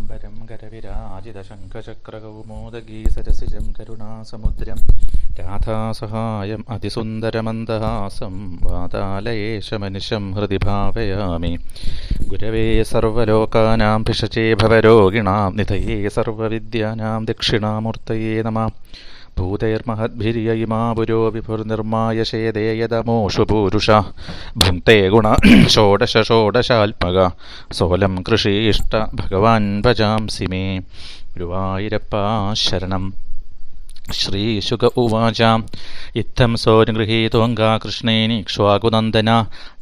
പീതാംബരം കരവിരാജിതശങ്കചക്രകൗമോദഗീ സരസിജം കരുണാസമുദ്രം രാധാസഹായം അതിസുന്ദരമന്ദഹാസം വാതാലയേശമനിശം ഹൃദി ഭാവയാമി. ഗുരവേ സർവലോകാനാം ഭിഷജേ ഭവരോഗിണാം നിധയേ സർവവിദ്യാനാം ദക്ഷിണാമൂർത്തയേ നമഃ. ഭൂതൈർമഹദ്ഭിരിയ ഇമാ പുരോ വിഭുർനിർമായശേദേ യദമോഷു പൂരുഷ ഭുങ്ക്തേ ഗുണ ഷോഡശാത്മക സോലം കൃഷീഷ്ട ഭഗവാൻ ഭജാംസി മേ. ഗുരുവായൂരപ്പാ ശരണം. ശ്രീശുക ഉവാച ഇത്തം സോനുഗൃഹീതോऽङ्गा കൃഷ്ണേനീക്ഷ്വാകുനന്ദന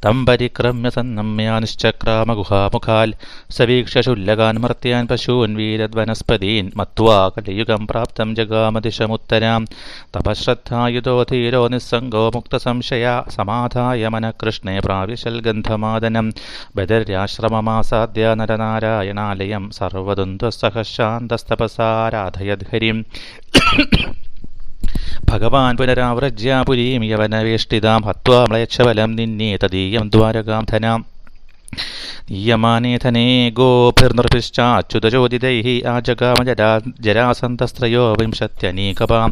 തം പരിക്രമ്യ സന്നമ്യ നിശ്ചക്രാമഗുഹാമുഖാൽ സവീക്ഷ്യശുല്ലകാൻ മർത്യാൻ പശൂൻ വീരദ്വനസ്പതീൻ മത്വാ കലിയുഗം പ്രാപ്തം ജഗാമദിശമുത്തരാം. തപശ്രദ്ധായുധോ ധീരോ നിസ്സംഗോ മുക്തസംശയ സമാധായ മനഃകൃഷ്ണേ പ്രാവിശൽ ഗന്ധമാദനം. ബദര്യാശ്രമമാസാദ്യ നരനാരായണാലയം സർവദ്വന്ദ്വസഹശാന്തസ്തപസാരാധയദ്ഹരിം. ഭഗവാൻ പുനരാവ്രജ്യ പുരീം യവനവേഷ്ടിതാം ഹത്വാ മ്ലേച്ഛബലം നിന്നേ തദീയം ദ്വാരകാം ധനാം. നീയമാനേ ഗോഭിർനിർഭിശ്ചാച്യുതചോദിതൈഃ ആജഗാമ ജരാസന്ധസ്ത്രയോ വിംശത്യനീകപാം.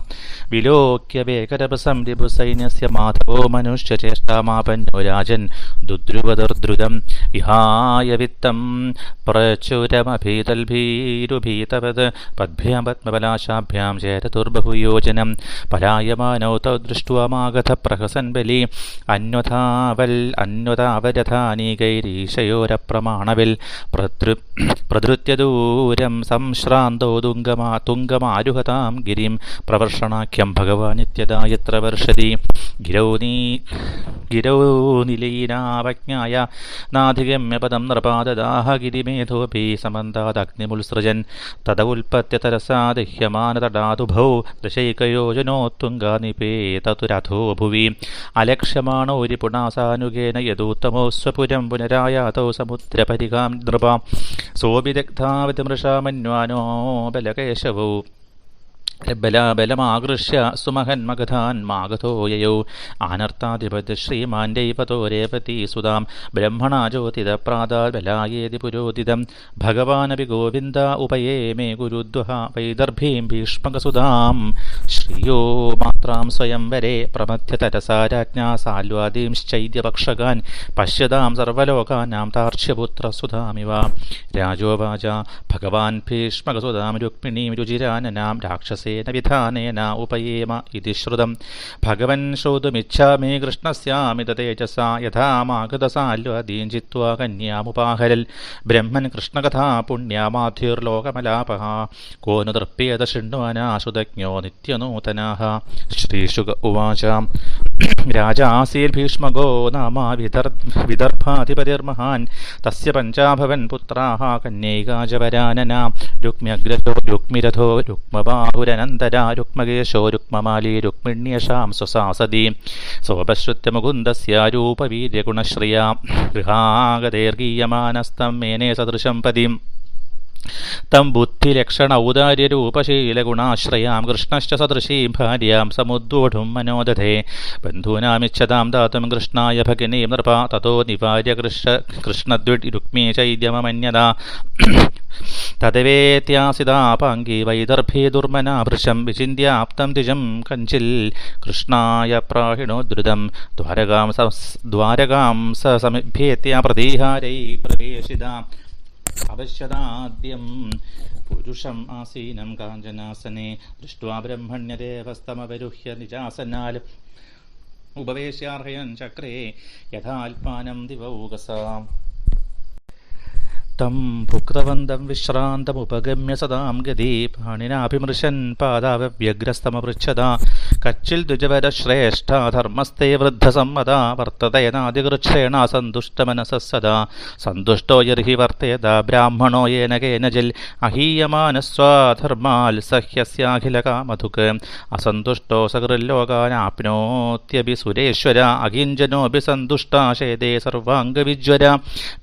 വിലോക്യ വേകരപസം രിപുസൈന്യസ്യ മാധവോ മനുഷ്യചേഷ്ടാമാപന്നോ രാജൻ ദുദ്രുവദർദ്രുതം. വിഹായ വിത്തം പ്രചുരമഭീതൽഭീരുഭീതവത് പദ്ഭ്യാം പത്മപലാശാഭ്യാം ചേരതുർബഹുയോജനം. പലായമാനോ തൗ ദൃഷ്ട്വാ മാഗധ പ്രഹസൻ ബലി അന്വഥാവരഥാനീകൈരീശയോരപ്രമാണവിൽ പ്രധൃത്യ ദൂരം സംശ്രാന്തോ തുംഗമാരുഹതാം ഗിരിം. പ്രവർഷണാഖ്യം ഭഗവാനിത്യതാ യത്ര വർഷതി ഗിരൗ നിലീനാവജ്ഞായ നാധിഗമ്യ പദം നൃപാദദാഹ ഗിരിമേധോപി സമന്താദഗ്നിമുത്സൃജൻ. തദ ഉൽപത്യ തരസാ ദഹ്യമാനതടാതുഭൗ ദശൈകയോജനോത്തുംഗാ നിപേതതുരഥോ ഭുവി. അലക്ഷ്യമാണോ രിപുണാസാനുഗേന യദൂത്തമോ സ്വപുരം പുനരായാതോ സമുദ്രപരികാം നൃപ. സോഭിദഗ്ധാവിതമൃഷാമന്വാനോ ബലകേശവോ ബലമാകൃഷ്യ സുമഹന്മഗധാൻ മാഗധോ യയൗ. ആനർത്താധിപതി ശ്രീമാൻ ദൈവതോ രേവതി സുതാം ബ്രഹ്മണാ ജ്യോതിദപ്രാദാബലായേതി പുരോദിതം. ഭഗവാനപി ഗോവിന്ദ ഉപയേ മേ ഗുരുദ്വഹ വൈദർഭീം ഭീഷ്മകസുതാം. ശ്രിയോ മാത്രാം സ്വയംവരെ പ്രമഥ്യതരസാ രാജ്ഞാ സാൽവാദീംശ്ചൈദ്യപക്ഷകാൻ പശ്യതാം സർവലോകാനാം താർക്ഷ്യപുത്രസുതാമിവ. രാജോവാച ഭഗവാൻ ഭീഷ്മകസുതാം രുക്മിണീം രുചിരാനനാം രാക്ഷസേന വിധാനേന ഉപയേമ ഇതി ശ്രുതം. ഭഗവൻ ശ്രോതുമിച്ഛാമി കൃഷ്ണസ്യാമിത തേജസാ യഥാ മാഗധസാൽവദീം ജിത്വാ കന്യാമുപാഹരൽ. ബ്രഹ്മൻ കൃഷ്ണകഥാ പുണ്യമാധിർലോകമലാപഃ കോ नु തൃപ്യേത ശൃണ്വനാശുതജ്ഞോ നിത്യനൂതനാഃ. ശ്രീശുക ഉവാച രാജാസീർഭീഷ്മകോ നാമ വിദർഭാധിപതിർമഹാൻ തസ്യ പഞ്ചാഭവൻ പുത്രാः കന്യൈകാജവരാനനാ. രുക്മ്യഗ്രജോ രുക്മിരഥോ രുക്മബാഹുരനന്തരാ രുക്മകേശോ രുക്മമാലീ രുക്മിണ്യശാം സ്വസാസതി. സോപശ്രുത്യ മുകുന്ദസ്യ രൂപവീര്യഗുണശ്രിയാ ഗൃഹാഗതൈർഗീയമാനസ്തം മേനേ സദൃശം പതിം. തം ബുദ്ധിലക്ഷണ ഔദാര്യരൂപശീലഗുണാശ്രയാം കൃഷ്ണശ്ച സദൃശീം ഭാര്യാം സമുദ്വോഢും മനോദധേ. ബന്ധൂനാമിച്ഛതാം ദാതും കൃഷ്ണായ ഭഗിനീം നൃപ തതോ നിവാര്യ കൃഷ്ണദ്വിഡ് രുക്മീ ചൈദ്യമമന്യതാ. തദവേത്യാസിതാപാംഗീ വൈദർഭേ ദുർമനാഭൃശം വിചിന്യാപ്തം ദ്വിജം കഞ്ചിൽ കൃഷ്ണായ പ്രാഹിണോദ്രുതം. ദ്വാരകാം സമഭ്യേത്യ പ്രതീഹാരൈ പ്രവേശിതാം. അവശ്യദാദ്യം പുരുഷം ആസീനം കാഞ്ചനാസനെ ദൃഷ്ട്വാ ബ്രഹ്മണ്യദേവസ്തമവരുഹ്യ നിജാസനാൽ. ഉപവേശ്യാർഹയൻ ചക്രേ യഥാൽപാനം ദിവൗകസാം. തം ഭുക്തവന്തം വിശ്രാന്തമുപഗമ്യ സദാം ഗതി പാണിനാഭിമൃശൻ പാദാവ്യഗ്രസ്തമപൃച്ഛതാ. കച്ചിൽ ദ്വിജവരശ്രേഷ്ഠ ധർമ്മസ്തേ വൃദ്ധസമ്മതാ വർത്തതയനാദികൃച്ഛേണ സന്തുഷ്ടമനസഃ സദാ. സന്തുഷ്ടോ യർഹി വർത്തേത ബ്രാഹ്മണോ യേന കേനചിൽ അഹീയമാനസ്വാധർമാൽ സഹ്യസ്യാഖിലകാമധുക്. അസന്തുഷ്ടോ സകൃല്ലോകാനാപ്നോത്യഭി സുരേശ്വര അകിഞ്ചനോഭി സന്തുഷ്ടാശേദേ സർവാംഗവിജ്വര.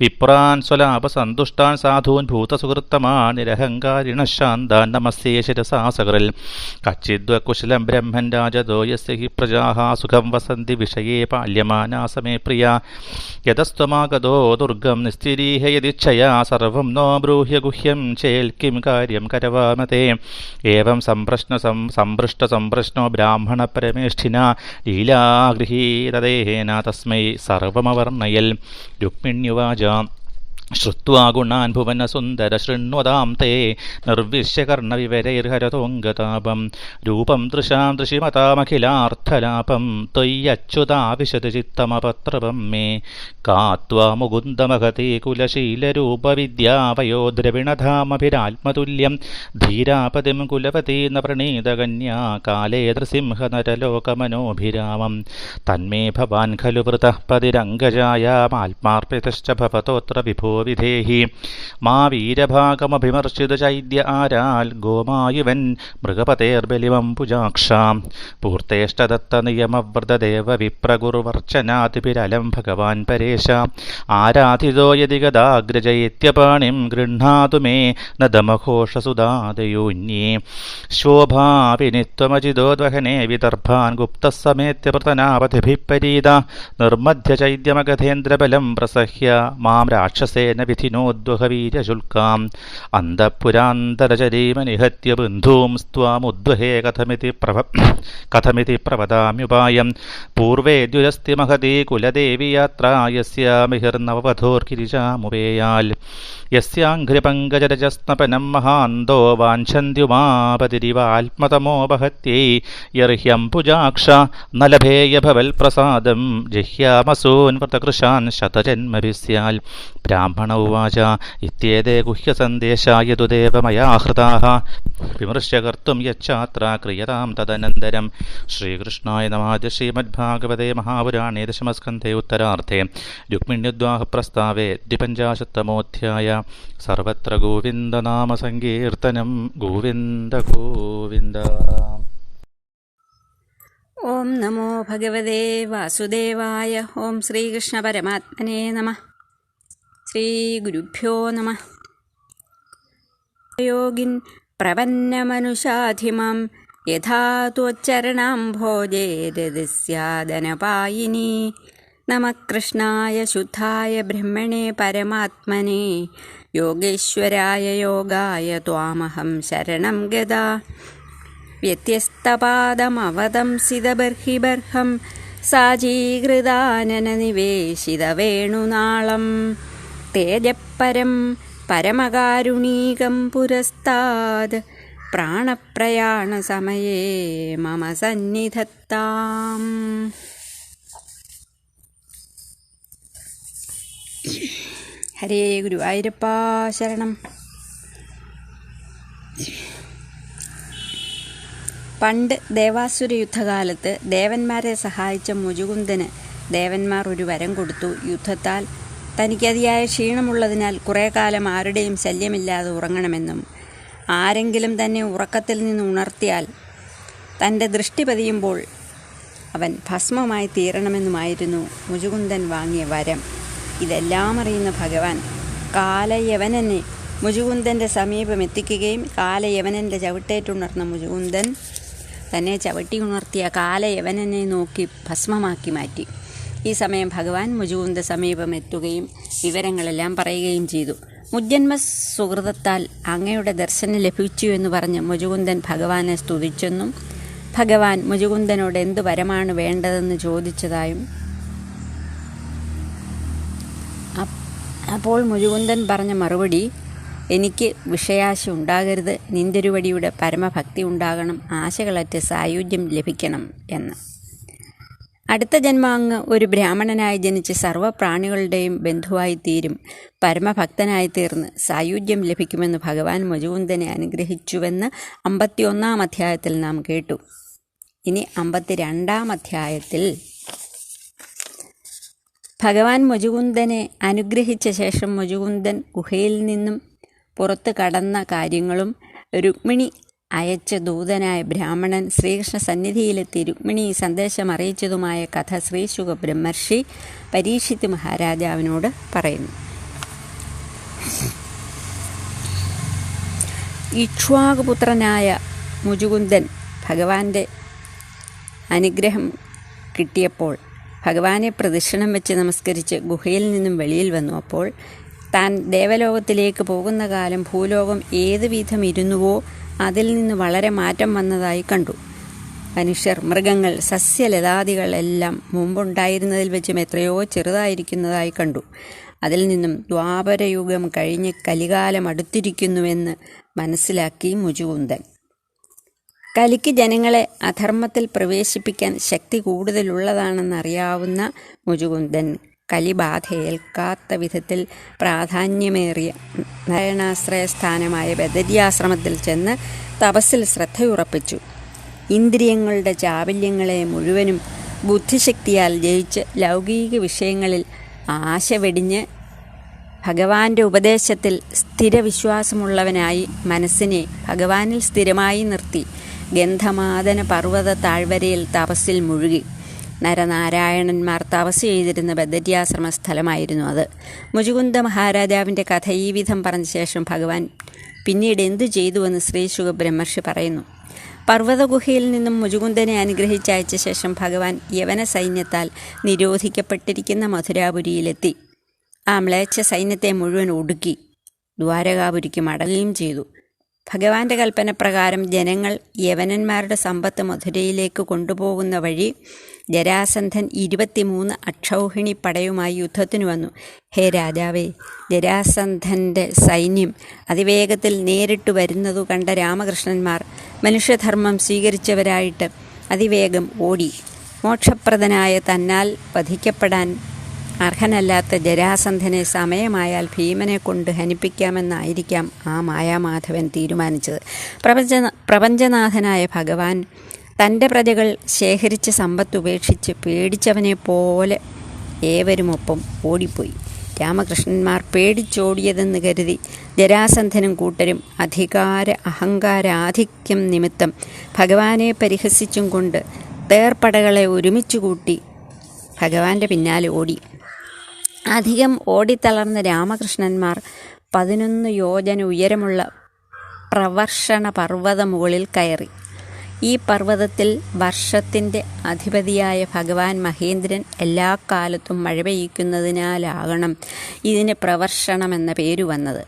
വിപ്രാൻ സ്വലാപസന്തു സന്തുഷ്ടാൻ സാധൂൻ ഭൂതസുഹൃത്തമാൻ നിരഹങ്കാരിണ ശാന്താൻ നമസ്തേ ശിരസാ സകൃൽ. കച്ചിദ്വകുശലം ബ്രഹ്മൻ രാജ രാജതോ യസ്യ ഹി പ്രജാഃ സുഖം വസന്തി വിഷയേ പാല്യമാനാ സമേ പ്രിയാ യതസ്ത്വമാഗതോ ദുർഗം നിസ്ഥിരീഹ യദിച്ഛയാ സർവം നോ ബ്രൂഹ്യ ഗുഹ്യം ചേൽ കിം കാര്യം കരവാമതേ ഏവം സംപൃഷ്ടോ ബ്രാഹ്മണ പരമേഷ്ഠിന ലീലാഗൃഹീതദേഹേന തസ്മൈ സർവമവർണ്ണയൽ. രുക്മിണ്യുവാച ശ്രുത്വാ ഗുണാൻ ഭുവനസുന്ദര ശൃണ്വതാം തേ നിർവിശ്യ കർണവിവരൈർഹരതോംഗതാപം രൂപം ദൃശാം ദൃശിമതാമഖിലാർത്ഥലാപം ത്വയ്യച്യുതാവിശത് ചിത്തമപത്രപം മേ കാത്വാ മുകുന്ദമഹതി കുലശീലരൂപവിദ്യാവയോദ്രവിണധാമഭിരാത്മതുല്യം ധീരാപതിം കുലപതീന പ്രണീതകന്യാ കാലേ നൃസിംഹനരലോകമനോഭിരാമം തന്മേ ഭവാൻ ഖലു വൃതഃ പതിരംഗജായാമാത്മാർപ്പിതശ്ച ഭവതോത്ര വിഭോ വിധേഹി മാ വീരഭാഗമഭിമർശിത ചൈദ്യ ആരാൽ ഗോമായുവൻ മൃഗപതേർബലിമം പുജാക്ഷാം പൂർത്തേഷ്ടദത്ത നിയമവ്രതദേവ വിപ്രഗുരുവർച്ചനാതിപിരലം ഭഗവാൻ പരേശ ആരാധിതോ യതി ഗദാഗ്രജയിത്യപാണിം ഗൃഹ്ണാതു മേ നദമഘോഷസുദാദയോന്യേ ശോഭാവിനിത്വമജിതോദ്വഹനേ വിദർഭാൻ ഗുപ്തസമേത്യ പൃതനാപതിഭിപ്പരീത നിർമധ്യ ചൈദ്യമഗധേന്ദ്രബലം പ്രസഹ്യ മാം രാക്ഷസേന വിധിനോദ്വഹവീര്യശുൽക്കാം അന്തഃപുരാന്തരചരീമനിഹത്യ ബന്ധൂംസ്ത്വാമുദ്വഹേ കഥമിതി പ്രവദാമ്യുപായം പൂർവേ ദ്യുരസ്തി മഹതീ കുലദേവി യാത്രാ യസ്യാമിഹിർനവവധോർക്കിരിചാമുപേയാൽ യസ്യാഘ്രിപങ്കജരജസ്നപനം മഹാന്തോ വാഞ്ചന്ത്യുമാപതിരിവാത്മതമോപഹത്യൈ യർഹ്യംബുജാക്ഷ ന ലഭേയ ഭവൽപ്രസാദം ജിഹ്യാമസൂൻ വ്രതകൃശാൻ ശതജന്മഭിസ്യാൽ. ബ്രാഹ്മണ ഉവാച ഇത്യേതേ ഗുഹ്യസന്ദേശാ യദുദേവ മയാ ഹൃതാഃ വിമൃശ്യ കർത്തും യച്ഛാത്ര ക്രിയതാം തദനന്തരം. ശ്രീകൃഷ്ണായ നമഃ. ശ്രീമദ്ഭാഗവതേ മഹാപുരാണേ ദശമസ്കന്ധേ ഉത്തരാർത്ഥേ രുക്മിണ്യുദ്വാഹപ്രസ്താവേ 55-തമോധ്യായ. സർവത്ര ഗോവിന്ദനാമസങ്കീർത്തനം. ഗോവിന്ദ ഗോവിന്ദ. ഓം നമോ ഭഗവതേ വാസുദേവായ. ഓം ശ്രീകൃഷ്ണ പരമാത്മനേ നമഃ. ശ്രീ ഗുരുഭ്യോ നമഃ. യോഗിൻ പ്രപന്നമനുഷാധിമാം യഥാ ത്വച്ചരണാംഭോജേരദസ്യാദനപായിനി. നമഃ കൃഷ്ണായ ശുദ്ധായ ബ്രഹ്മണേ പരമാത്മനെ യോഗേശ്വരായ യോഗായ ത്വാമഹം ശരണം ഗതാ. വ്യത്യസ്തപാദമവതംസിതബർഹിബർഹം സാചീകൃതാനനനിവേശിതവേണുനാളം തേജപ്പരം പരമകാരുണീകം പുരസ്താദ് പ്രാണപ്രയാണസമയേ മമ സന്നിധത്താം. ഹരേ ഗുരുവായൂരപ്പാ ശരണം. പണ്ട് ദേവാസുര യുദ്ധകാലത്ത് ദേവന്മാരെ സഹായിച്ച മുചുകുന്ദന് ദേവന്മാർ ഒരു വരം കൊടുത്തു. യുദ്ധത്താൽ തനിക്കതിയായ ക്ഷീണമുള്ളതിനാൽ കുറേ കാലം ആരുടെയും ശല്യമില്ലാതെ ഉറങ്ങണമെന്നും ആരെങ്കിലും തന്നെ ഉറക്കത്തിൽ നിന്ന് ഉണർത്തിയാൽ തൻ്റെ ദൃഷ്ടി പതിയുമ്പോൾ അവൻ ഭസ്മമായി തീരണമെന്നുമായിരുന്നു മുചുകുന്ദൻ വാങ്ങിയ വരം. ഇതെല്ലാം അറിയുന്ന ഭഗവാൻ കാലയവനനെ മുചുകുന്ദൻ്റെ സമീപം എത്തിക്കുകയും കാലയവനൻ്റെ ചവിട്ടേറ്റുണർന്ന മുചുകുന്ദൻ തന്നെ ചവിട്ടി ഉണർത്തിയ കാലയവനനെ നോക്കി ഭസ്മമാക്കി മാറ്റി. ഈ സമയം ഭഗവാൻ മുചുകുന്ദ സമീപം എത്തുകയും വിവരങ്ങളെല്ലാം പറയുകയും ചെയ്തു. മുജ്ജന്മ സുഹൃതത്താൽ അങ്ങയുടെ ദർശനം ലഭിച്ചു എന്ന് പറഞ്ഞ് മുചുകുന്ദൻ ഭഗവാനെ സ്തുതിച്ചെന്നും ഭഗവാൻ മുചുകുന്ദനോട് എന്ത് വരമാണ് വേണ്ടതെന്ന് ചോദിച്ചതായും അപ്പോൾ മുചുകുന്ദൻ പറഞ്ഞ മറുപടി, എനിക്ക് വിഷയാശ ഉണ്ടാകരുത്, നിന്തിരുവടിയുടെ പരമഭക്തി ഉണ്ടാകണം, ആശകളറ്റ് സായുജ്യം ലഭിക്കണം എന്ന്. അടുത്ത ജന്മം അങ്ങ് ഒരു ബ്രാഹ്മണനായി ജനിച്ച് സർവ്വപ്രാണികളുടെയും ബന്ധുവായിത്തീരും, പരമഭക്തനായി തീർന്ന് സായുജ്യം ലഭിക്കുമെന്ന് ഭഗവാൻ മുചുകുന്ദനെ അനുഗ്രഹിച്ചുവെന്ന് 51-ാം അധ്യായത്തിൽ നാം കേട്ടു. ഇനി 52-ാം അധ്യായത്തിൽ ഭഗവാൻ മുചുകുന്ദനെ അനുഗ്രഹിച്ച ശേഷം മുചുകുന്ദൻ ഗുഹയിൽ നിന്നും പുറത്ത് കടന്ന കാര്യങ്ങളും രുക്മിണി അയച്ച ദൂതനായ ബ്രാഹ്മണൻ ശ്രീകൃഷ്ണ സന്നിധിയിലെത്തി രുക്മിണി സന്ദേശം അറിയിച്ചതുമായ കഥ ശ്രീശുക ബ്രഹ്മർഷി പരീക്ഷിത് മഹാരാജാവിനോട് പറയുന്നു. ഇക്ഷ്വാകുപുത്രനായ മുചുകുന്ദൻ ഭഗവാന്റെ അനുഗ്രഹം കിട്ടിയപ്പോൾ ഭഗവാനെ പ്രദക്ഷിണം വെച്ച് നമസ്കരിച്ച് ഗുഹയിൽ നിന്നും വെളിയിൽ വന്നു. അപ്പോൾ താൻ ദേവലോകത്തിലേക്ക് പോകുന്ന കാലം ഭൂലോകം ഏത് വിധം ഇരുന്നുവോ അതിൽ നിന്ന് വളരെ മാറ്റം വന്നതായി കണ്ടു. മനുഷ്യർ, മൃഗങ്ങൾ, സസ്യലതാദികൾ എല്ലാം മുമ്പുണ്ടായിരുന്നതിൽ വെച്ചും എത്രയോ ചെറുതായിരിക്കുന്നതായി കണ്ടു. അതിൽ നിന്നും ദ്വാപരയുഗം കഴിഞ്ഞ് കലികാലം അടുത്തിരിക്കുന്നുവെന്ന് മനസ്സിലാക്കി മുചുകുന്ദൻ. കലിക്ക് ജനങ്ങളെ അധർമ്മത്തിൽ പ്രവേശിപ്പിക്കാൻ ശക്തി കൂടുതലുള്ളതാണെന്നറിയാവുന്ന മുചുകുന്ദൻ കലിബാധയേൽക്കാത്ത വിധത്തിൽ പ്രാധാന്യമേറിയ നാരായണാശ്രയസ്ഥാനമായ ബദര്യാശ്രമത്തിൽ ചെന്ന് തപസ്സിൽ ശ്രദ്ധയുറപ്പിച്ചു. ഇന്ദ്രിയങ്ങളുടെ ചാബല്യങ്ങളെ മുഴുവനും ബുദ്ധിശക്തിയാൽ ജയിച്ച് ലൗകിക വിഷയങ്ങളിൽ ആശ വെടിഞ്ഞ് ഭഗവാന്റെ ഉപദേശത്തിൽ സ്ഥിരവിശ്വാസമുള്ളവനായി മനസ്സിനെ ഭഗവാനിൽ സ്ഥിരമായി നിർത്തി ഗന്ധമാദന പർവ്വത താഴ്വരയിൽ തപസ്സിൽ മുഴുകി. നരനാരായണന്മാർ തപസ് ചെയ്തിരുന്ന ബദര്യാശ്രമ സ്ഥലമായിരുന്നു അത്. മുചുകുന്ദ മഹാരാജാവിൻ്റെ കഥ ഈ വിധം പറഞ്ഞ ശേഷം ഭഗവാൻ പിന്നീട് എന്തു ചെയ്തുവെന്ന് ശ്രീ ശുകബ്രഹ്മർഷി പറയുന്നു. പർവ്വതഗുഹയിൽ നിന്നും മുചുകുന്ദനെ അനുഗ്രഹിച്ചയച്ച ശേഷം ഭഗവാൻ യവന സൈന്യത്താൽ നിരോധിക്കപ്പെട്ടിരിക്കുന്ന മധുരാപുരിയിലെത്തി. ആ മ്ലേച്ഛ സൈന്യത്തെ മുഴുവൻ ഒടുക്കി ദ്വാരകാപുരിക്ക് മടങ്ങുകയും ചെയ്തു. ഭഗവാന്റെ കൽപ്പനപ്രകാരം ജനങ്ങൾ യവനന്മാരുടെ സമ്പത്ത് മധുരയിലേക്ക് കൊണ്ടുപോകുന്ന വഴി ജരാസന്ധൻ 23 അക്ഷൗഹിണി പടയുമായി യുദ്ധത്തിനു വന്നു. ഹേ രാജാവേ, ജരാസന്ധൻ്റെ സൈന്യം അതിവേഗത്തിൽ നേരിട്ട് വരുന്നതു കണ്ട രാമകൃഷ്ണന്മാർ മനുഷ്യധർമ്മം സ്വീകരിച്ചവരായിട്ട് അതിവേഗം ഓടി. മോക്ഷപ്രദനായ തന്നാൽ വധിക്കപ്പെടാൻ അർഹനല്ലാത്ത ജരാസന്ധനെ സമയമായാൽ ഭീമനെ കൊണ്ട് ഹനിപ്പിക്കാമെന്നായിരിക്കാം ആ മായാമാധവൻ തീരുമാനിച്ചത്. പ്രപഞ്ചനാഥനായ ഭഗവാൻ തൻ്റെ പ്രജകൾ ശേഖരിച്ച സമ്പത്ത് ഉപേക്ഷിച്ച് പേടിച്ചവനെ പോലെ ഏവരുമൊപ്പം ഓടിപ്പോയി. രാമകൃഷ്ണന്മാർ പേടിച്ചോടിയതെന്ന് കരുതി ജരാസന്ധനും കൂട്ടരും അഹങ്കാരാധിക്യം നിമിത്തം ഭഗവാനെ പരിഹസിച്ചും കൊണ്ട് തേർപ്പടകളെ ഒരുമിച്ചു കൂട്ടി ഭഗവാന്റെ പിന്നാലെ ഓടി. അധികം ഓടിത്തളർന്ന രാമകൃഷ്ണന്മാർ 11 യോജന ഉയരമുള്ള പ്രവർഷണ പർവ്വത മുകളിൽ കയറി. ഈ പർവ്വതത്തിൽ വർഷത്തിൻ്റെ അധിപതിയായ ഭഗവാൻ മഹേന്ദ്രൻ എല്ലാ കാലത്തും മഴ പെയ്യ്ക്കുന്നതിനാലാകണം ഇതിന് പ്രവർഷണമെന്ന പേരു വന്നത്.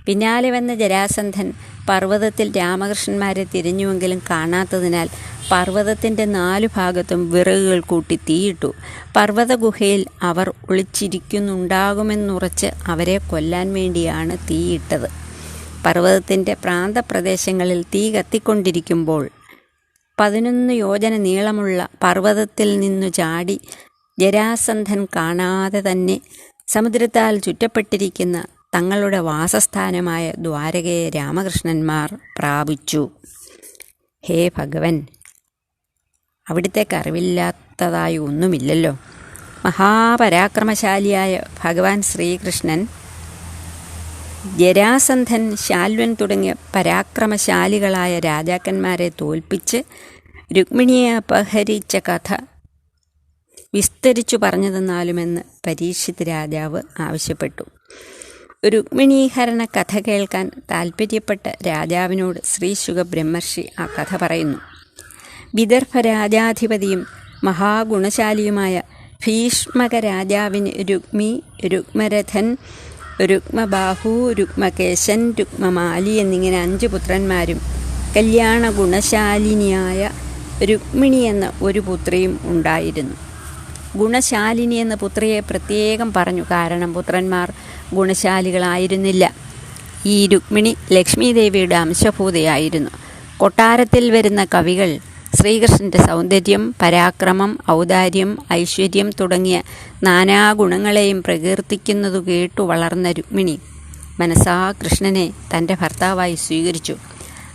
പിന്നാലെ വന്ന ജരാസന്ധൻ പർവ്വതത്തിൽ രാമകൃഷ്ണന്മാരെ തിരഞ്ഞുവെങ്കിലും കാണാത്തതിനാൽ പർവ്വതത്തിൻ്റെ 4 ഭാഗത്തും വിറകുകൾ കൂട്ടി തീയിട്ടു. പർവ്വത ഗുഹയിൽ അവർ ഒളിച്ചിരിക്കുന്നുണ്ടാകുമെന്നുറച്ച് അവരെ കൊല്ലാൻ വേണ്ടിയാണ് തീയിട്ടത്. പർവ്വതത്തിൻ്റെ പ്രാന്തപ്രദേശങ്ങളിൽ തീ കത്തിക്കൊണ്ടിരിക്കുമ്പോൾ 11 യോജന നീളമുള്ള പർവ്വതത്തിൽ നിന്നു ചാടി ജരാസന്ധൻ കാണാതെ തന്നെ സമുദ്രത്താൽ ചുറ്റപ്പെട്ടിരിക്കുന്ന തങ്ങളുടെ വാസസ്ഥാനമായ ദ്വാരകയെ രാമകൃഷ്ണന്മാർ പ്രാപിച്ചു. ഹേ ഭഗവൻ, അവിടുത്തേക്ക് അറിവില്ലാത്തതായി ഒന്നുമില്ലല്ലോ. മഹാപരാക്രമശാലിയായ ഭഗവാൻ ശ്രീകൃഷ്ണൻ ജരാസന്ധൻ, ശാൽവൻ തുടങ്ങിയ പരാക്രമശാലികളായ രാജാക്കന്മാരെ തോൽപ്പിച്ച് രുക്മിണിയെ അപഹരിച്ച കഥ വിസ്തരിച്ചു പറഞ്ഞതെന്നാലുമെന്ന് പരീക്ഷിത് രാജാവ് ആവശ്യപ്പെട്ടു. രുക്മിണീഹരണ കഥ കേൾക്കാൻ താൽപ്പര്യപ്പെട്ട രാജാവിനോട് ശ്രീ ശുകബ്രഹ്മർഷി ആ കഥ പറയുന്നു. വിദർഭ രാജാധിപതിയും മഹാഗുണശാലിയുമായ ഭീഷ്മക രാജാവിന് രുക്മി, രുക്മരഥൻ, രുക്മബാഹു, രുക്മകേശൻ, രുക്മമാലി എന്നിങ്ങനെ 5 പുത്രന്മാരും കല്യാണ ഗുണശാലിനിയായ രുക്മിണി എന്ന ഒരു പുത്രിയും ഉണ്ടായിരുന്നു. ഗുണശാലിനി എന്ന പുത്രിയെ പ്രത്യേകം പറഞ്ഞു, കാരണം പുത്രന്മാർ ഗുണശാലികളായിരുന്നില്ല. ഈ രുക്മിണി ലക്ഷ്മീദേവിയുടെ അംശഭൂതയായിരുന്നു. കൊട്ടാരത്തിൽ വരുന്ന കവികൾ ശ്രീകൃഷ്ണൻ്റെ സൗന്ദര്യം, പരാക്രമം, ഔദാര്യം, ഐശ്വര്യം തുടങ്ങിയ നാനാഗുണങ്ങളെയും പ്രകീർത്തിക്കുന്നതു കേട്ടു വളർന്ന രുക്മിണി മനസാ കൃഷ്ണനെ തൻ്റെ ഭർത്താവായി സ്വീകരിച്ചു.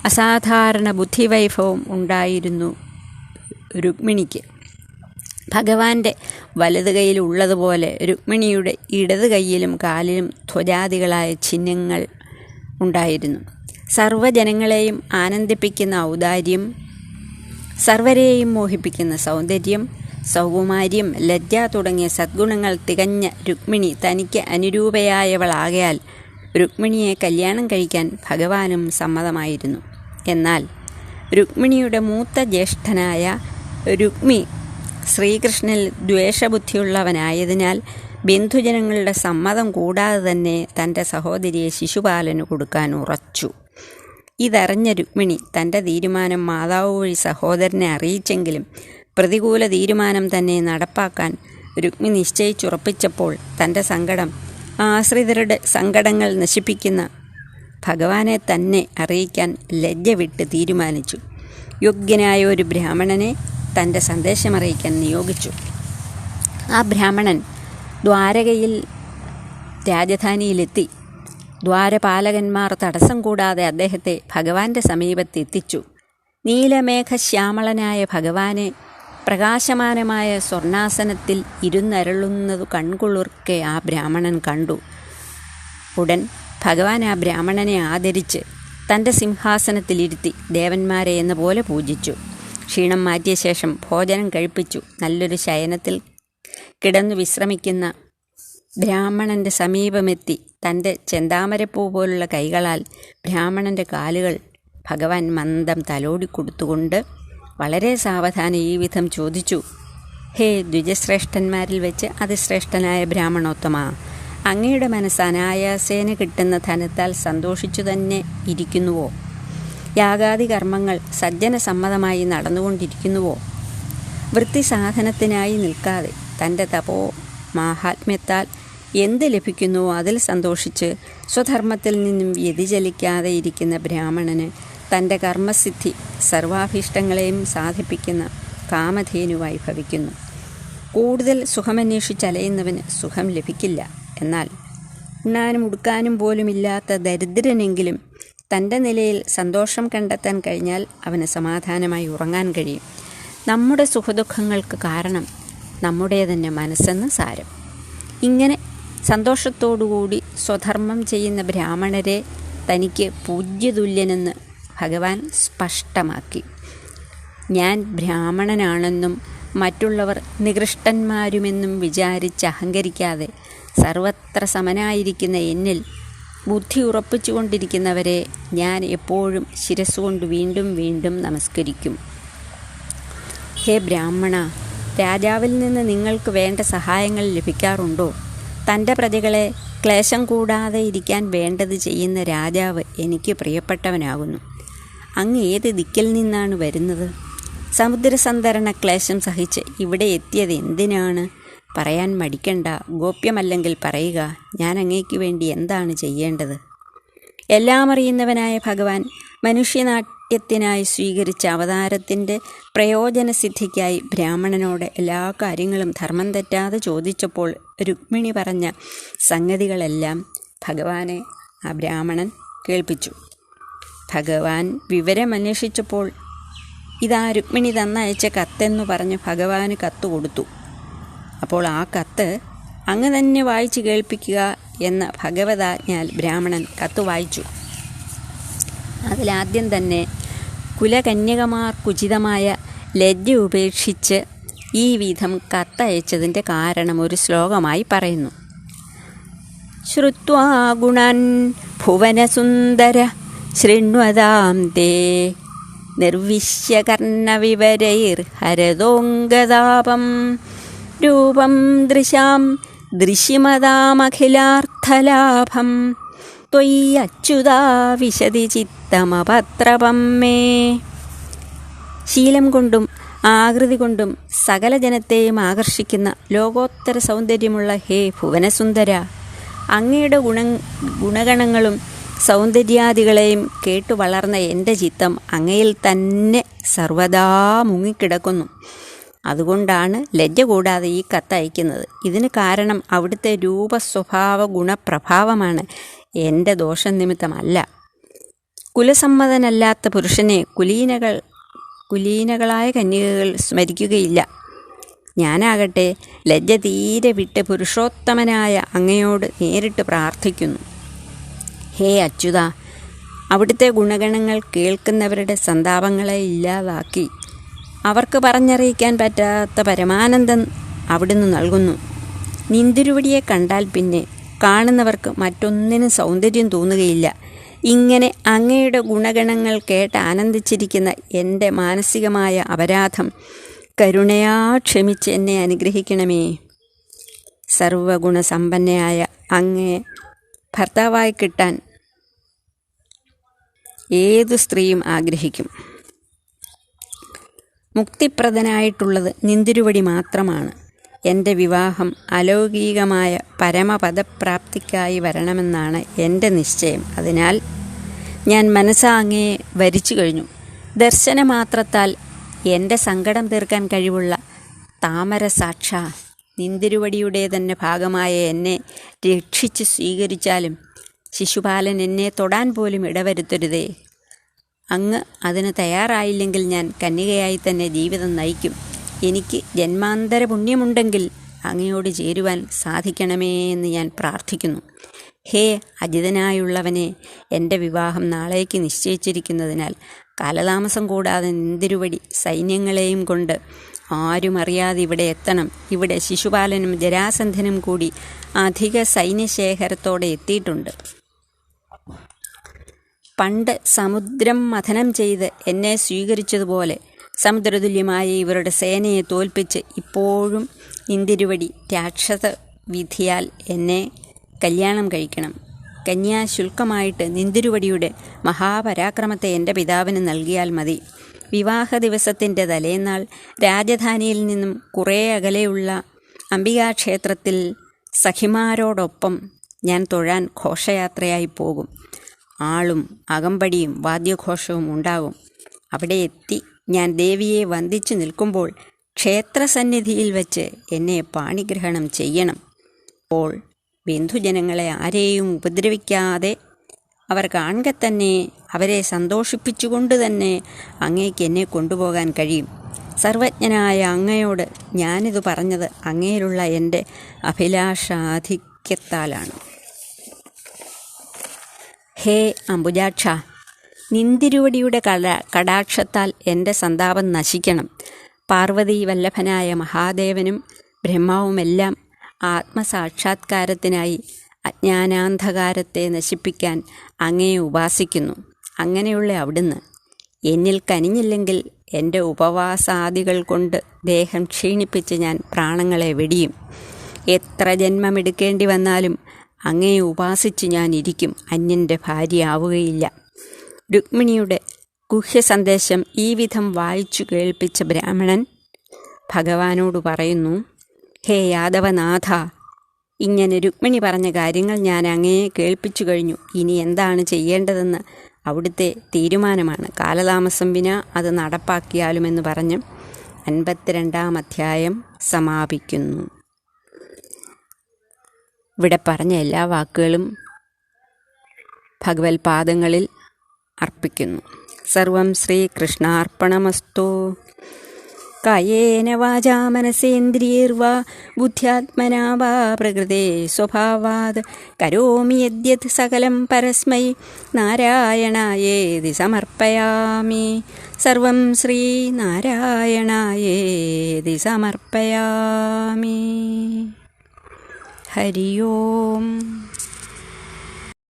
അസാധാരണ ബുദ്ധിവൈഭവം ഉണ്ടായിരുന്നു രുക്മിണിക്ക്. ഭഗവാന്റെ വലത് കൈയിൽ ഉള്ളതുപോലെ രുക്മിണിയുടെ ഇടത് കൈയിലും കാലിലും ധ്വജാദികളായ ചിഹ്നങ്ങൾ ഉണ്ടായിരുന്നു. സർവ്വജനങ്ങളെയും ആനന്ദിപ്പിക്കുന്ന ഔദാര്യം, സർവരെയും മോഹിപ്പിക്കുന്ന സൗന്ദര്യം, സൗകുമാര്യം, ലജ്ജ തുടങ്ങിയ സദ്ഗുണങ്ങൾ തികഞ്ഞ രുക്മിണി തനിക്ക് അനുരൂപയായവളാകയാൽ രുക്മിണിയെ കല്യാണം കഴിക്കാൻ ഭഗവാനും സമ്മതമായിരുന്നു. എന്നാൽ രുക്മിണിയുടെ മൂത്ത ജ്യേഷ്ഠനായ രുക്മി ശ്രീകൃഷ്ണനിൽ ദ്വേഷബുദ്ധിയുള്ളവനായതിനാൽ ബന്ധുജനങ്ങളുടെ സമ്മതം കൂടാതെ തന്നെ തൻ്റെ സഹോദരിയെ ശിശുപാലന് കൊടുക്കാൻ ഉറച്ചു. ഇതറിഞ്ഞ രുക്മിണി തൻ്റെ തീരുമാനം മാതാവ് വഴി സഹോദരനെ അറിയിച്ചെങ്കിലും പ്രതികൂല തീരുമാനം തന്നെ നടപ്പാക്കാൻ രുക്മി നിശ്ചയിച്ചുറപ്പിച്ചപ്പോൾ തൻ്റെ സങ്കടം ആശ്രിതരുടെ സങ്കടങ്ങൾ നശിപ്പിക്കുന്ന ഭഗവാനെ തന്നെ അറിയിക്കാൻ ലജ്ജ വിട്ട് തീരുമാനിച്ചു. യോഗ്യനായ ഒരു ബ്രാഹ്മണനെ തൻ്റെ സന്ദേശമറിയിക്കാൻ നിയോഗിച്ചു. ആ ബ്രാഹ്മണൻ ദ്വാരകയിൽ രാജധാനിയിലെത്തി. ദ്വാരപാലകന്മാർ തടസ്സം കൂടാതെ അദ്ദേഹത്തെ ഭഗവാന്റെ സമീപത്തെത്തിച്ചു. നീലമേഘശ്യാമളനായ ഭഗവാനെ പ്രകാശമാനമായ സ്വർണാസനത്തിൽ ഇരുന്നരുളുന്നതു കൺകുളിർക്കെ ആ ബ്രാഹ്മണൻ കണ്ടു. ഉടൻ ഭഗവാൻ ആ ബ്രാഹ്മണനെ ആദരിച്ച് തൻ്റെ സിംഹാസനത്തിലിരുത്തി ദേവന്മാരെ എന്ന പോലെ പൂജിച്ചു. ക്ഷീണം മാറ്റിയ ശേഷം ഭോജനം കഴിപ്പിച്ചു. നല്ലൊരു ശയനത്തിൽ കിടന്നു വിശ്രമിക്കുന്ന ബ്രാഹ്മണൻ്റെ സമീപമെത്തി തൻ്റെ ചെന്താമരപ്പൂ പോലുള്ള കൈകളാൽ ബ്രാഹ്മണൻ്റെ കാലുകൾ ഭഗവാൻ മന്ദം തലോടിക്കൊടുത്തുകൊണ്ട് വളരെ സാവധാനം ഈ വിധം ചോദിച്ചു: ഹേ ദ്വിജശ്രേഷ്ഠന്മാരിൽ വെച്ച് അതിശ്രേഷ്ഠനായ ബ്രാഹ്മണോത്തമ, അങ്ങയുടെ മനസ്സ് അനായാസേന കിട്ടുന്ന ധനത്താൽ സന്തോഷിച്ചു തന്നെ ഇരിക്കുന്നുവോ? യാഗാദി കർമ്മങ്ങൾ സജ്ജനസമ്മതമായി നടന്നുകൊണ്ടിരിക്കുന്നുവോ? വൃത്തിസാധനത്തിനായി നിൽക്കാതെ തൻ്റെ തപോ മാഹാത്മ്യത്താൽ എന്ത് ലഭിക്കുന്നുവോ അതിൽ സന്തോഷിച്ച് സ്വധർമ്മത്തിൽ നിന്നും വ്യതിചലിക്കാതെ ഇരിക്കുന്ന ബ്രാഹ്മണന് തൻ്റെ കർമ്മസിദ്ധി സർവാഭീഷ്ടങ്ങളെയും സാധിപ്പിക്കുന്ന കാമധേനുവായി ഭവിക്കുന്നു. കൂടുതൽ സുഖമന്വേഷിച്ചലയുന്നവന് സുഖം ലഭിക്കില്ല. എന്നാൽ ഉണ്ണാനും ഉടുക്കാനും പോലുമില്ലാത്ത ദരിദ്രനെങ്കിലും തൻ്റെ നിലയിൽ സന്തോഷം കണ്ടെത്താൻ കഴിഞ്ഞാൽ അവന് സമാധാനമായി ഉറങ്ങാൻ കഴിയും. നമ്മുടെ സുഖദുഃഖങ്ങൾക്ക് കാരണം നമ്മുടെ തന്നെ മനസ്സെന്ന് സാരം. ഇങ്ങനെ സന്തോഷത്തോടുകൂടി സ്വധർമ്മം ചെയ്യുന്ന ബ്രാഹ്മണരെ തനിക്ക് പൂജ്യതുല്യനെന്ന് ഭഗവാൻ സ്പഷ്ടമാക്കി. ഞാൻ ബ്രാഹ്മണനാണെന്നും മറ്റുള്ളവർ നികൃഷ്ടന്മാരുമെന്നും വിചാരിച്ച് അഹങ്കരിക്കാതെ സർവത്ര സമനായിരിക്കുന്ന എന്നിൽ ബുദ്ധി ഉറപ്പിച്ചുകൊണ്ടിരിക്കുന്നവരെ ഞാൻ എപ്പോഴും ശിരസ്സുകൊണ്ട് വീണ്ടും വീണ്ടും നമസ്കരിക്കും. ഹേ ബ്രാഹ്മണ, രാജാവിൽ നിന്ന് നിങ്ങൾക്ക് വേണ്ട സഹായങ്ങൾ ലഭിക്കാറുണ്ടോ? തൻ്റെ പ്രജകളെ ക്ലേശം കൂടാതെ ഇരിക്കാൻ വേണ്ടത് ചെയ്യുന്ന രാജാവ് എനിക്ക് പ്രിയപ്പെട്ടവനാകുന്നു. അങ്ങ് ഏത് ദിക്കിൽ നിന്നാണ് വരുന്നത്? സമുദ്രസന്തരണ ക്ലേശം സഹിച്ച് ഇവിടെ എത്തിയത് എന്തിനാണ്? പറയാൻ മടിക്കണ്ട. ഗോപ്യമല്ലെങ്കിൽ പറയുക. ഞാൻ അങ്ങേക്ക് വേണ്ടി എന്താണ് ചെയ്യേണ്ടത്? എല്ലാം അറിയുന്നവനായ ഭഗവാൻ മനുഷ്യനാട്യത്തിനായി സ്വീകരിച്ച അവതാരത്തിൻ്റെ പ്രയോജനസിദ്ധിക്കായി ബ്രാഹ്മണനോട് എല്ലാ കാര്യങ്ങളും ധർമ്മം തെറ്റാതെ ചോദിച്ചപ്പോൾ രുക്മിണി പറഞ്ഞ സംഗതികളെല്ലാം ഭഗവാനെ ആ ബ്രാഹ്മണൻ കേൾപ്പിച്ചു. ഭഗവാൻ വിവരമന്വേഷിച്ചപ്പോൾ ഇതാ രുക്മിണി തന്നയച്ച കത്തെന്നു പറഞ്ഞ് ഭഗവാന് കത്ത് കൊടുത്തു. അപ്പോൾ ആ കത്ത് അങ്ങ് തന്നെ വായിച്ച് കേൾപ്പിക്കുക എന്ന ഭഗവതാജ്ഞാൽ ബ്രാഹ്മണൻ കത്ത് വായിച്ചു. അതിലാദ്യം തന്നെ കുലകന്യകമാർക്കുചിതമായ ലജ്ജ ഉപേക്ഷിച്ച് ഈ വിധം കത്തയച്ചതിൻ്റെ കാരണം ഒരു ശ്ലോകമായി പറയുന്നു. ശ്രുത്വാ ഗുണാൻ ഭുവനസുന്ദര ശൃണ്വതാം തേ നിർവിശ്യകർണവിവരൈർഹരതോംഗതാപം രൂപം ദൃശാം ദൃശ്യമതാമഖിലാർത്ഥലാഭം ത്വയ്യച്യുതാ വിശതി ചിത്തമപത്രപം മേ. ശീലം കൊണ്ടും ആകൃതി കൊണ്ടും സകല ജനത്തെയും ആകർഷിക്കുന്ന ലോകോത്തര സൗന്ദര്യമുള്ള ഹേ ഭുവനസുന്ദര, അങ്ങയുടെ ഗുണഗണങ്ങളും സൗന്ദര്യാദികളെയും കേട്ടു വളർന്ന എൻ്റെ ചിത്തം അങ്ങയിൽ തന്നെ സർവദാ മുങ്ങിക്കിടക്കുന്നു. അതുകൊണ്ടാണ് ലജ്ജ കൂടാതെ ഈ കത്തയക്കുന്നത്. ഇതിന് കാരണം അവിടുത്തെ രൂപസ്വഭാവ ഗുണപ്രഭാവമാണ്, എൻ്റെ ദോഷം നിമിത്തമല്ല. കുലസമ്മതനല്ലാത്ത പുരുഷനെ കുലീനകളായ കന്യകകൾ സ്മരിക്കുകയില്ല. ഞാനാകട്ടെ ലജ്ജ തീരെ വിട്ട് പുരുഷോത്തമനായ അങ്ങയോട് നേരിട്ട് പ്രാർത്ഥിക്കുന്നു. ഹേ അച്യുത, അവിടുത്തെ ഗുണഗണങ്ങൾ കേൾക്കുന്നവരുടെ സന്താപങ്ങളെ ഇല്ലാതാക്കി അവർക്ക് പറഞ്ഞറിയിക്കാൻ പറ്റാത്ത പരമാനന്ദം അവിടുന്ന് നൽകുന്നു. നിന്തിരുവടിയെ കണ്ടാൽ പിന്നെ കാണുന്നവർക്ക് മറ്റൊന്നിനും സൗന്ദര്യം തോന്നുകയില്ല. ഇങ്ങനെ അങ്ങയുടെ ഗുണഗണങ്ങൾ കേട്ട് ആനന്ദിച്ചിരിക്കുന്ന എൻ്റെ മാനസികമായ അപരാധം കരുണയാ ക്ഷമിച്ച് എന്നെ അനുഗ്രഹിക്കണമേ. സർവഗുണസമ്പന്നയായ അങ്ങേ ഭർത്താവായി കിട്ടാൻ ഏതു സ്ത്രീയും ആഗ്രഹിക്കും. മുക്തിപ്രദനായിട്ടുള്ളത് നിന്തിരുവടി മാത്രമാണ്. എൻ്റെ വിവാഹം അലൗകികമായ പരമപദപ്രാപ്തിക്കായി വരണമെന്നാണ് എൻ്റെ നിശ്ചയം. അതിനാൽ ഞാൻ മനസ്സാ അങ്ങയെ വരിച്ചു കഴിഞ്ഞു. ദർശനമാത്രത്താൽ എൻ്റെ സങ്കടം തീർക്കാൻ കഴിവുള്ള താമര സാക്ഷ നിന്തിരുവടിയുടെ തന്നെ ഭാഗമായ എന്നെ രക്ഷിച്ച് സ്വീകരിച്ചാലും ശിശുപാലൻ എന്നെ തൊടാൻ പോലും ഇടവരുത്തരുതേ. അങ്ങ് അതിന് തയ്യാറായില്ലെങ്കിൽ ഞാൻ കന്യകയായി തന്നെ ജീവിതം നയിക്കും. എനിക്ക് ജന്മാന്തര പുണ്യമുണ്ടെങ്കിൽ അങ്ങയോട് ചേരുവാൻ സാധിക്കണമേ എന്ന് ഞാൻ പ്രാർത്ഥിക്കുന്നു. ഹേ അജിതനായുള്ളവനെ, എൻ്റെ വിവാഹം നാളേക്ക് നിശ്ചയിച്ചിരിക്കുന്നതിനാൽ കാലതാമസം കൂടാതെ നിന്തിരുവടി സൈന്യങ്ങളെയും കൊണ്ട് ആരും അറിയാതെ ഇവിടെ എത്തണം. ഇവിടെ ശിശുപാലനും ജരാസന്ധനും കൂടി അധിക സൈന്യശേഖരത്തോടെ എത്തിയിട്ടുണ്ട്. പണ്ട് സമുദ്രം മഥനം ചെയ്ത് എന്നെ സ്വീകരിച്ചതുപോലെ സമുദ്രതുല്യമായ ഇവരുടെ സേനയെ തോൽപ്പിച്ച് ഇപ്പോഴും നിന്തിരുവടി രാക്ഷസ വിധിയാൽ എന്നെ കല്യാണം കഴിക്കണം. കന്യാശുൽക്കമായിട്ട് നിന്തിരുവടിയുടെ മഹാപരാക്രമത്തെ എൻ്റെ പിതാവിന് നൽകിയാൽ മതി. വിവാഹ ദിവസത്തിൻ്റെ തലേന്നാൾ രാജധാനിയിൽ നിന്നും കുറേ അകലെയുള്ള അംബികാക്ഷേത്രത്തിൽ സഖിമാരോടൊപ്പം ഞാൻ തൊഴാൻ ഘോഷയാത്രയായി പോകും. ആളും അകമ്പടിയും വാദ്യഘോഷവും ഉണ്ടാകും. അവിടെ എത്തി ഞാൻ ദേവിയെ വന്ദിച്ചു നിൽക്കുമ്പോൾ ക്ഷേത്രസന്നിധിയിൽ വച്ച് എന്നെ പാണിഗ്രഹണം ചെയ്യണം. അപ്പോൾ ബന്ധുജനങ്ങളെ ആരെയും ഉപദ്രവിക്കാതെ അവർ കാണുക തന്നെ അവരെ സന്തോഷിപ്പിച്ചുകൊണ്ട് തന്നെ അങ്ങേക്ക് എന്നെ കൊണ്ടുപോകാൻ കഴിയും. സർവജ്ഞനായ അങ്ങയോട് ഞാനിത് പറഞ്ഞത് അങ്ങയിലുള്ള എൻ്റെ അഭിലാഷാധിക്യത്താലാണ്. ഹേ അംബുജാക്ഷ, നിന്തിരുവടിയുടെ കടാക്ഷത്താൽ എൻ്റെ സന്താപം നശിക്കണം. പാർവതീ വല്ലഭനായ മഹാദേവനും ബ്രഹ്മാവുമെല്ലാം ആത്മസാക്ഷാത്കാരത്തിനായി അജ്ഞാനാന്ധകാരത്തെ നശിപ്പിക്കാൻ അങ്ങയെ ഉപാസിക്കുന്നു. അങ്ങനെയുള്ള അവിടുന്ന് എന്നിൽ കനിഞ്ഞില്ലെങ്കിൽ എൻ്റെ ഉപവാസാദികൾ കൊണ്ട് ദേഹം ക്ഷീണിപ്പിച്ച് ഞാൻ പ്രാണങ്ങളെ വെടിയും. എത്ര ജന്മമെടുക്കേണ്ടി വന്നാലും അങ്ങയെ ഉപാസിച്ച് ഞാൻ ഇരിക്കും. അന്യൻ്റെ ഭാര്യയാവുകയില്ല. രുക്മിണിയുടെ ഗുഹ്യ സന്ദേശം ഈ വിധം വായിച്ചു കേൾപ്പിച്ച ബ്രാഹ്മണൻ ഭഗവാനോട് പറയുന്നു: ഹേ യാദവനാഥ, ഇങ്ങനെ രുക്മിണി പറഞ്ഞ കാര്യങ്ങൾ ഞാൻ അങ്ങയെ കേൾപ്പിച്ചു കഴിഞ്ഞു. ഇനി എന്താണ് ചെയ്യേണ്ടതെന്ന് അവിടുത്തെ തീരുമാനമാണ്. കാലതാമസം വിന അത് നടപ്പാക്കിയാലുമെന്ന് പറഞ്ഞ് 52-ാം അധ്യായം സമാപിക്കുന്നു. ഇവിടെ പറഞ്ഞ എല്ലാ വാക്കുകളും ഭഗവത് പാദങ്ങളിൽ അർപ്പിക്കുന്നു. സർവം ശ്രീകൃഷ്ണാർപ്പണമസ്തു. കായേന വാചാ മനസേന്ദ്രിയൈർവാ ബുദ്ധ്യാത്മനാ വാ പ്രകൃതേ സ്വഭാവാത് കരോമി യദ്യത് സകലം പരസ്മൈ നാരായണായേതി സമർപ്പയാമി. സർവം ശ്രീനാരായണായേതി സമർപ്പയാമി. ഹരി ഓം.